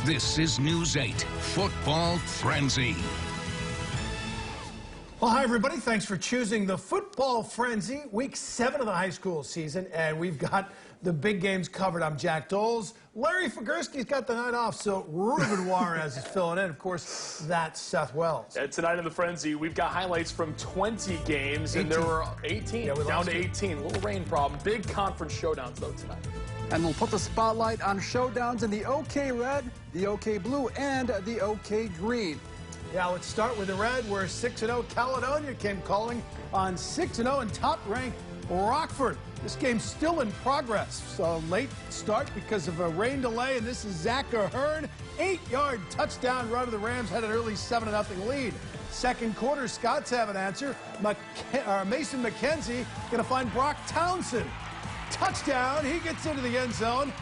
This is News 8 Football Frenzy. Well, hi, everybody. Thanks for choosing the Football Frenzy, Week 7 of the high school season, and we've got the big games covered. I'm Jack Doles. Larry Figursky's got the night off, so Ruben Juarez is filling in. Of course, that's Seth Wells. And tonight in the Frenzy, we've got highlights from 20 games, 18. And there were 18, down to 18. A little rain problem. Big conference showdowns, though, tonight. And we'll put the spotlight on showdowns in the OK Red, the OK Blue, and the OK Green. Yeah, let's start with the red, where 6-0 Caledonia came calling on 6-0 and top-ranked Rockford. This game's still in progress. So late start because of a rain delay, and this is Zach Ahern. 8-yard touchdown run of the Rams had an early 7-0 lead. Second quarter, Scots have an answer. Mason McKenzie going to find Brock Townsend. Touchdown, he gets into the end zone.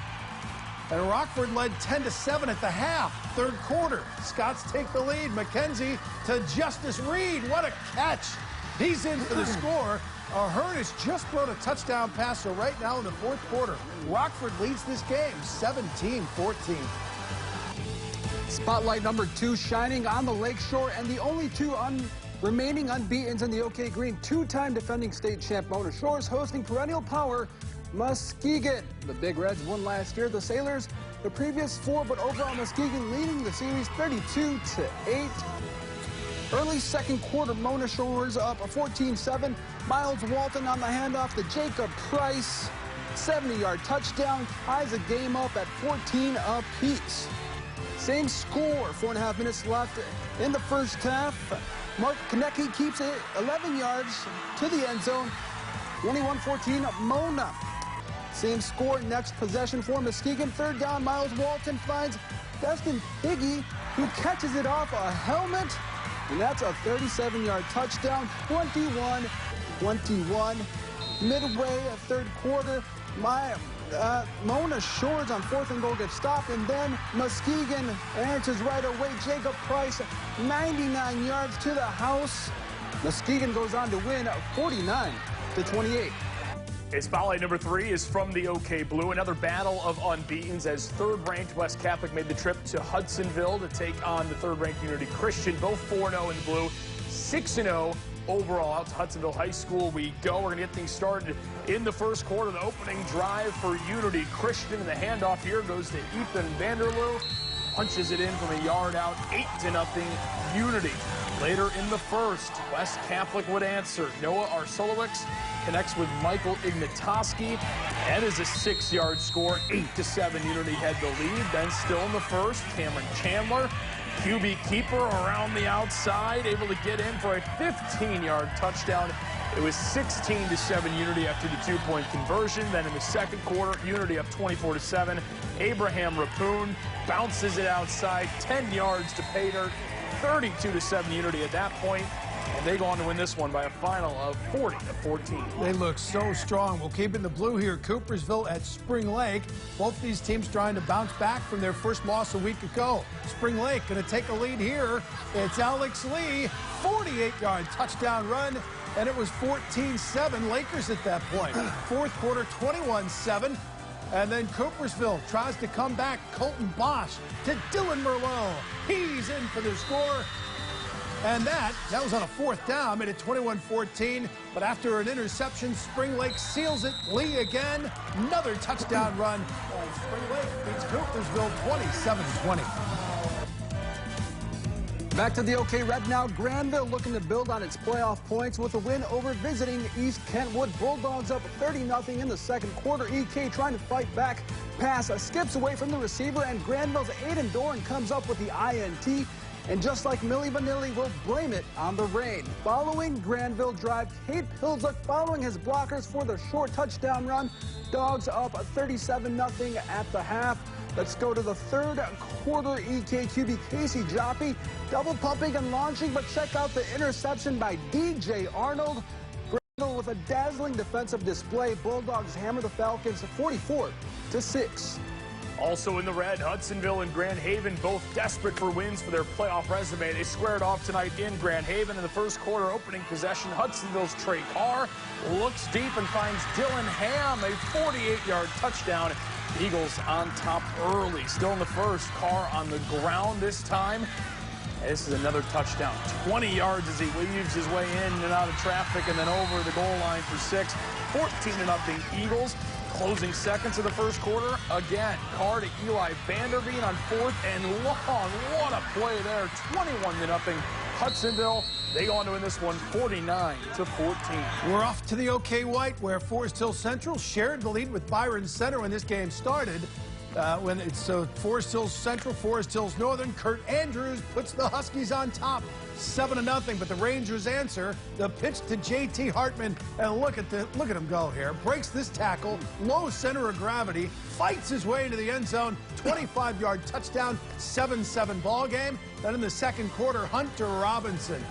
And Rockford led 10-7 at the half. Third quarter, Scots take the lead. McKenzie to Justice Reed. What a catch. He's in for the score. Ahern has just thrown a touchdown pass, so right now in the fourth quarter, Rockford leads this game 17-14. Spotlight number 2 shining on the Lakeshore, and the only two remaining unbeatens in the OK Green. Two-time defending state champ Mona Shores hosting perennial power Muskegon. The Big Reds won last year. The Sailors the previous 4, but overall Muskegon leading the series 32-8. Early second quarter, Mona Shores up 14-7. Miles Walton on the handoff to Jacob Price. 70-yard touchdown ties the game up at 14 apiece. Same score, 4.5 minutes left in the first half. Mark Konecki keeps it 11 yards to the end zone. 21-14 Mona. Same score, next possession for Muskegon. Third down, Miles Walton finds Destin Higgy, who catches it off a helmet. And that's a 37-yard touchdown, 21-21. Midway, third quarter, Mona Shores on 4th and goal gets stopped, and then Muskegon answers right away. Jacob Price, 99 yards to the house. Muskegon goes on to win 49-28. Spotlight number 3 is from the OK Blue. Another battle of unbeatens as third-ranked West Catholic made the trip to Hudsonville to take on the third-ranked Unity Christian. Both 4-0 in the blue, 6-0 overall. Out to Hudsonville High School we go. We're going to get things started in the first quarter. The opening drive for Unity Christian, and the handoff here goes to Ethan Vanderloo. Punches it in from a yard out, 8-0 Unity. Later in the first, West Catholic would answer. Noah Arsolowicz connects with Michael Ignatoski, and is a 6-yard score, 8-7. Unity had the lead. Then still in the first, Cameron Chandler, QB keeper around the outside, able to get in for a 15-yard touchdown. It was 16-7 Unity after the 2-point conversion. Then in the second quarter, Unity up 24-7. Abraham Rapoon bounces it outside, 10 yards to pay dirt. 32-7 Unity at that point, and they go on to win this one by a final of 40-14. They look so strong. We'll keep in the blue here. Coopersville at Spring Lake. Both these teams trying to bounce back from their first loss a week ago. Spring Lake going to take a lead here. It's Alex Lee, 48-yard touchdown run, and it was 14-7 Lakers at that point. Fourth quarter, 21-7. And then Coopersville tries to come back. Colton Bosch to Dylan Merlot. He's in for the score. And that was on a fourth down, made it 21-14. But after an interception, Spring Lake seals it. Lee again, another touchdown run. And Spring Lake beats Coopersville 27-20. Back to the OK Red now. Granville looking to build on its playoff points with a win over visiting East Kentwood. Bulldogs up 30-0 in the second quarter. EK trying to fight back. Pass skips away from the receiver, and Granville's Aiden Doran comes up with the INT. And just like Millie Vanilli will blame it on the rain. Following Granville drive, Kate Pilsuk following his blockers for the short touchdown run. Dogs up 37-0 at the half. Let's go to the third quarter. EK QB Casey Joppy double pumping and launching, but check out the interception by DJ Arnold. Granville with a dazzling defensive display. Bulldogs hammer the Falcons 44-6. Also in the red, Hudsonville and Grand Haven both desperate for wins for their playoff resume. They squared off tonight in Grand Haven. In the first quarter opening possession, Hudsonville's Trey Carr looks deep and finds Dylan Ham, a 48-yard touchdown. Eagles on top early. Still in the first. Carr on the ground this time. This is another touchdown. 20 yards as he weaves his way in and out of traffic and then over the goal line for 6. 14-0 Eagles. Closing seconds of the first quarter. Again, Carr to Eli Vanderveen on 4th and long. What a play there. 21-0 Hudsonville. They go on to win this one 49-14. We're off to the OK White, where Forest Hill Central shared the lead with Byron Center when this game started. Forest Hills Central, Forest Hills Northern. Kurt Andrews puts the Huskies on top, 7-0. But the Rangers answer. The pitch to J.T. Hartman, and look at him go here. Breaks this tackle, low center of gravity, fights his way into the end zone. 25-yard touchdown, 7-7 ball game. Then in the second quarter, Hunter Robinson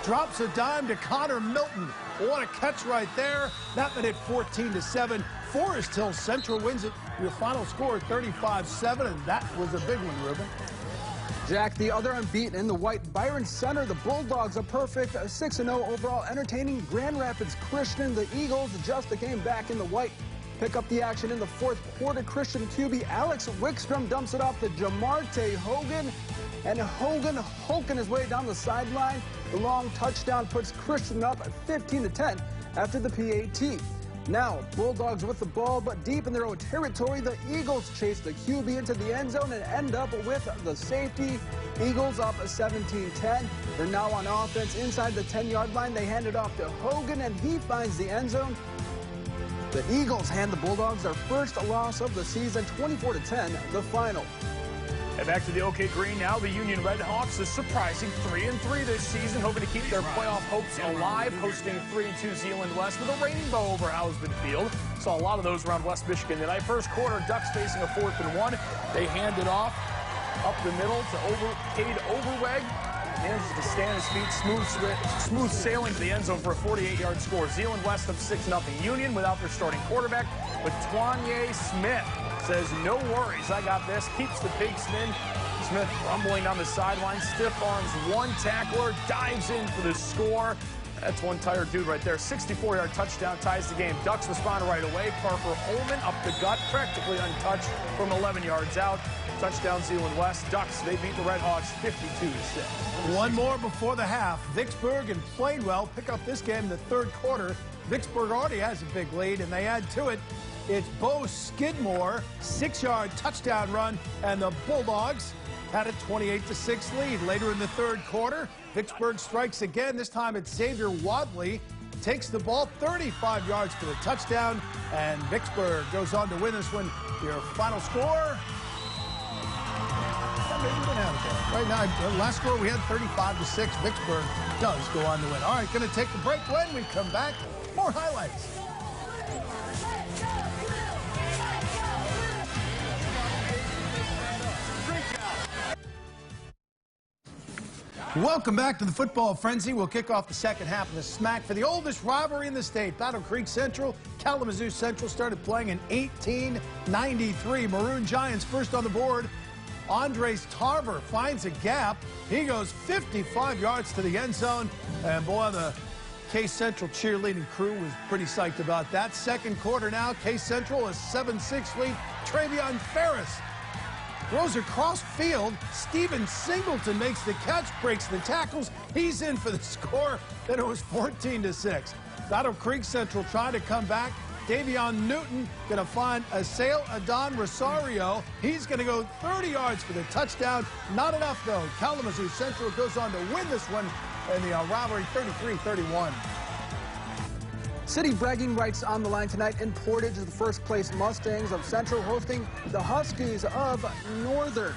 drops a dime to Connor Milton. What a catch right there. That made it 14-7. Forest Hill Central wins it. Your final score 35-7, and that was a big one, Ruben. Jack, the other unbeaten in the white, Byron Center. The Bulldogs a perfect 6-0 overall, entertaining Grand Rapids Christian. The Eagles just came back in the white. Pick up the action in the fourth quarter. Christian QB Alex Wickstrom dumps it off to Jamarte Hogan. And Hogan hulking his way down the sideline. The long touchdown puts Christian up 15-10 after the PAT. Now, Bulldogs with the ball, but deep in their own territory, the Eagles chase the QB into the end zone and end up with the safety. Eagles up 17-10. They're now on offense inside the 10-yard line. They hand it off to Hogan, and he finds the end zone. The Eagles hand the Bulldogs their first loss of the season, 24-10, the final. And back to the OK Green now. The Union Redhawks is surprising 3-3 this season, hoping to keep their playoff hopes alive, hosting 3-2 Zeeland West with a rainbow over Hausman Field. Saw a lot of those around West Michigan tonight. First quarter, Ducks facing a 4th and 1. They hand it off up the middle to Cade Overweg. Manages to stand his feet, smooth sailing to the end zone for a 48-yard score. Zeeland West up 6-0 Union without their starting quarterback, but Twanye Smith says, no worries, I got this. Keeps the pigskin. Smith rumbling down the sideline, stiff arms one tackler, dives in for the score. That's one tired dude right there. 64-yard touchdown ties the game. Ducks respond right away. Parker Holman up the gut, practically untouched from 11 yards out. Touchdown Zeeland West. Ducks, they beat the Redhawks 52-6. One more before the half. Vicksburg and Plainwell pick up this game in the third quarter. Vicksburg already has a big lead, and they add to it. It's Bo Skidmore, 6-yard touchdown run, and the Bulldogs had a 28-6 lead. Later in the third quarter, Vicksburg strikes again. This time it's Xavier Wadley. Takes the ball 35 yards for the touchdown, and Vicksburg goes on to win this one. Your final score? Maybe we don't have it there. Right now, last score we had 35-6. Vicksburg does go on to win. All right, going to take a break. When we come back, more highlights. Welcome back to the Football Frenzy. We'll kick off the second half of the SMAC for the oldest rivalry in the state. Battle Creek Central, Kalamazoo Central started playing in 1893. Maroon Giants first on the board. Andres Tarver finds a gap. He goes 55 yards to the end zone. And boy, the K Central cheerleading crew was pretty psyched about that. Second quarter now, K Central a 7-6 lead. Travion Ferris throws across field. Steven Singleton makes the catch, breaks the tackles. He's in for the score. Then it was 14-6. Battle Creek Central trying to come back. Davion Newton going to find Asail Adon Rosario. He's going to go 30 yards for the touchdown. Not enough, though. Kalamazoo Central goes on to win this one in the rivalry 33-31. City bragging rights on the line tonight in Portage. The first place Mustangs of Central hosting the Huskies of Northern.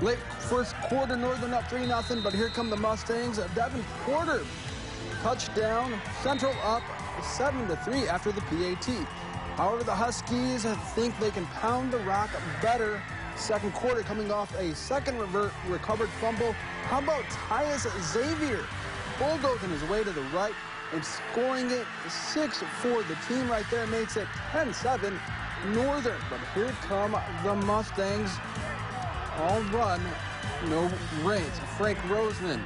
Late first quarter, Northern up 3-0, but here come the Mustangs. Devin Porter, touchdown. Central up 7-3 after the PAT. However, the Huskies think they can pound the rock better. Second quarter coming off a second recovered fumble. How about Tyus Xavier bulldozing his way to the right and scoring it 6 for the team right there, makes it 10-7 Northern. But here come the Mustangs. All run, no rains. Frank Roseman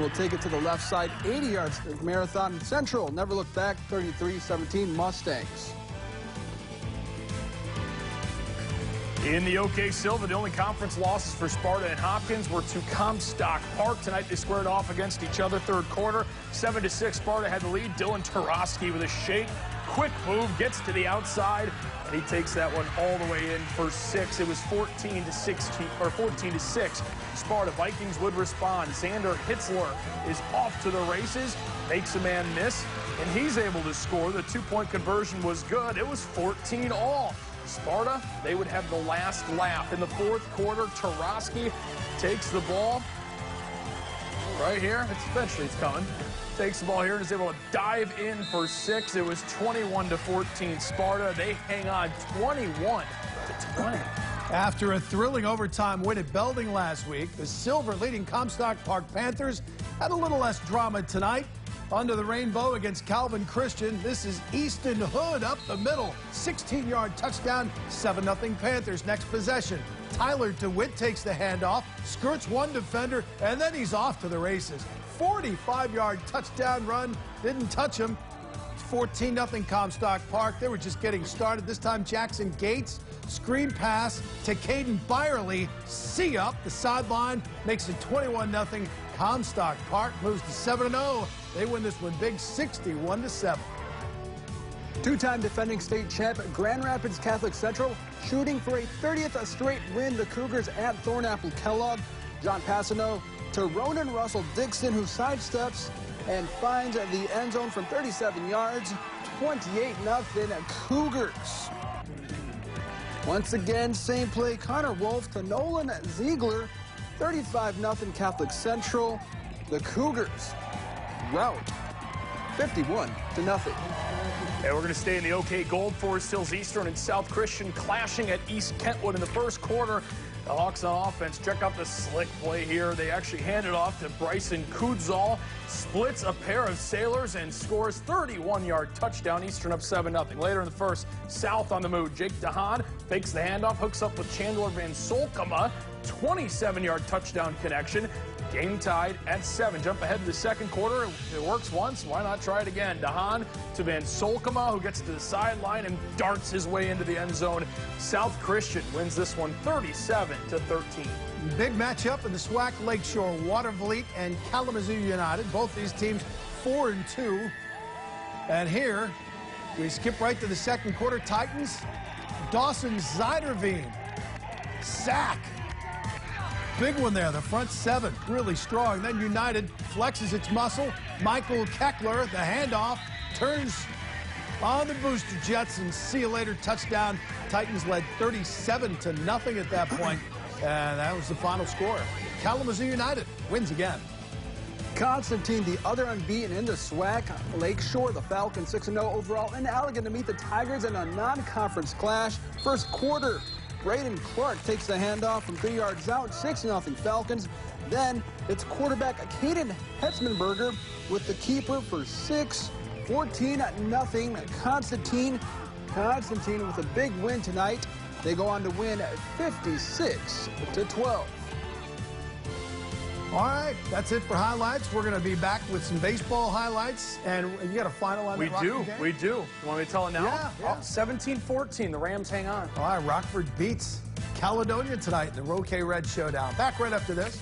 will take it to the left side, 80 yards to Marathon. Central never looked back, 33-17 Mustangs. In the OK Silver, the only conference losses for Sparta and Hopkins were to Comstock Park. Tonight they squared off against each other. Third quarter, 7-6. Sparta had the lead. Dylan Tarosky with a shake. Quick move, gets to the outside, and he takes that one all the way in for 6. It was 14-16 or 14-6. Sparta. Vikings would respond. Xander Hitzler is off to the races, makes a man miss, and he's able to score. The two-point conversion was good. It was 14-all. Sparta, they would have the last laugh. In the fourth quarter, Tarosky takes the ball right here. Eventually it's coming. Takes the ball here and is able to dive in for 6. It was 21-14 Sparta. They hang on 21-20. After a thrilling overtime win at Belding last week, the Silver leading Comstock Park Panthers had a little less drama tonight. Under the rainbow against Calvin Christian, this is Easton Hood up the middle. 16-yard touchdown, 7-0 Panthers. Next possession, Tyler DeWitt takes the handoff, skirts one defender, and then he's off to the races. 45-yard touchdown run, didn't touch him. 14-0 Comstock Park. They were just getting started. This time Jackson Gates, screen pass to Caden Byerly. See up the sideline, makes it 21-0. Comstock Park moves to 7-0. They win this one big, 61-7. Two-time defending state champ Grand Rapids Catholic Central shooting for a 30th straight win. The Cougars at Thornapple Kellogg. John Passano to Ronan Russell Dixon, who sidesteps and finds the end zone from 37 yards. 28-0 Cougars. Once again, same play. Connor Wolf to Nolan Ziegler. 35-0 Catholic Central. The Cougars rout 51-0. And we're going to stay in the OK Gold Forest Hills Eastern and South Christian clashing at East Kentwood in the first quarter. The Hawks on offense, check out the slick play here. They actually hand it off to Bryson Kudzal, splits a pair of sailors and scores 31-yard touchdown. Eastern up 7-0. Later in the first, South on the move. Jake DeHaan fakes the handoff, hooks up with Chandler Van Solkema. 27-yard touchdown connection. Game tied at 7. Jump ahead to the second quarter. It works once. Why not try it again? DeHaan to Van Solkema, who gets to the sideline and darts his way into the end zone. South Christian wins this one 37-13. Big matchup in the SWAC Lakeshore. WATERVLIET and Kalamazoo United. Both these teams 4-2. And here we skip right to the second quarter. Titans, Dawson Zeiderveen. Sack. Big one there, the front 7, really strong. Then United flexes its muscle. Michael Keckler, the handoff, turns on the booster jets, and see you later, touchdown. Titans led 37-0 at that point, and that was the final score. Kalamazoo United wins again. Constantine, the other unbeaten in the SWAC Lakeshore, the Falcons 6-0 overall in Allegan to meet the Tigers in a non-conference clash. First quarter, Braden Clark takes the handoff from 3 yards out, 6-0 Falcons. Then it's quarterback Caden Hetzmanberger with the keeper for 6, 14-0 Constantine. Constantine with a big win tonight. They go on to win 56-12. All right, that's it for highlights. We're going to be back with some baseball highlights. And you got a final on the Rockford game? We do. You want me to tell it now? Yeah. 17-14. The Rams hang on. All right, Rockford beats Caledonia tonight in the Roque Red Showdown. Back right after this.